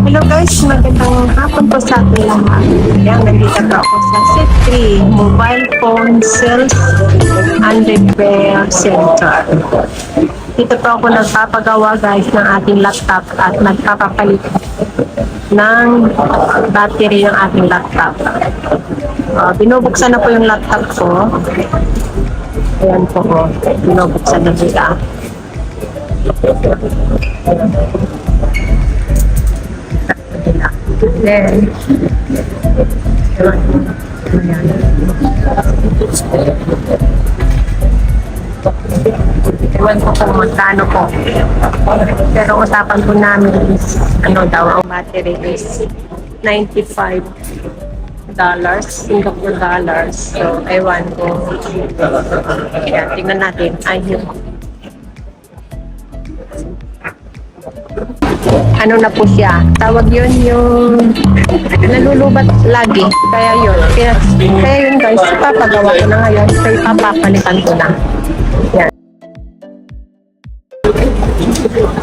Hello guys, magandang hapon po sa ating lahat. Yan, nandito po ako sa C3 Mobile Phone Sales and Repair Center. Dito po ako nagpapagawa guys ng ating laptop at nagpapapalit ng battery ng ating laptop. Binubuksan na po yung laptop ko. Ayan po ko, binubuksan na sila. Then, ewan ko kung magkano po. Pero usapan po namin is, ano daw, ang battery is $95. Singapore dollars. So, ewan ko. Kaya, tingnan natin. Ayun. Ano na po siya, tawag yun yung nalulubat lagi, kaya yun guys, papagawa ko na ngayon, so ipapapalitan ko na yan.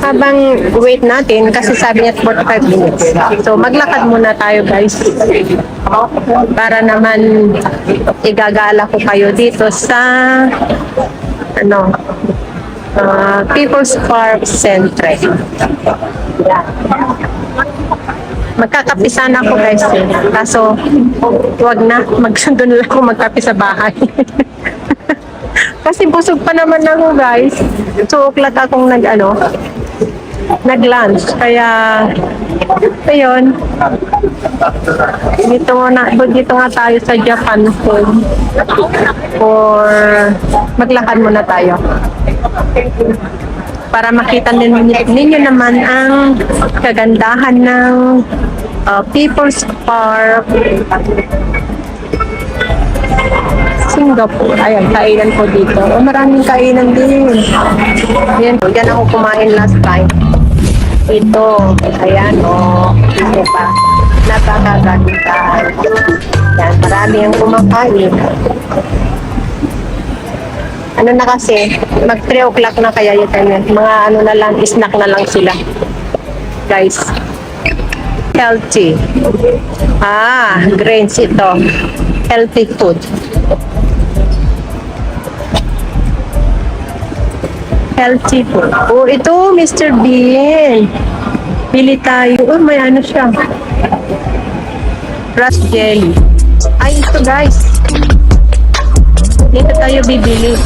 Habang wait natin, kasi sabi niya 45 minutes, so maglakad muna tayo guys para naman igagala ko kayo dito sa People's Park Centre. Yeah. Magkakape sana ako guys kaso wag na, magsundo na lang ako magkape sa bahay. Kasi busog pa naman ako guys, 2 o'clock akong nag-lunch, kaya ayun, dito nga tayo sa Japan Home or maglakad muna tayo para makita ninyo naman ang kagandahan ng People's Park Singapore. Ayan, kainan ko dito. Maraming kainan din. Ayan, dyan ako kumain last time. Ito, ayan, ito pa. Napakaganda. Ayan, marami ang kumakain. Ano na kasi, mag 3 o'clock na kaya yung time. Mga na lang, snack na lang sila. Guys. Healthy. Grains ito. Healthy food. Healthy food. Ito, Mr. Bean. Pili tayo. May ano siya. Grass jelly. Ay, ito guys. Dito tayo bibili.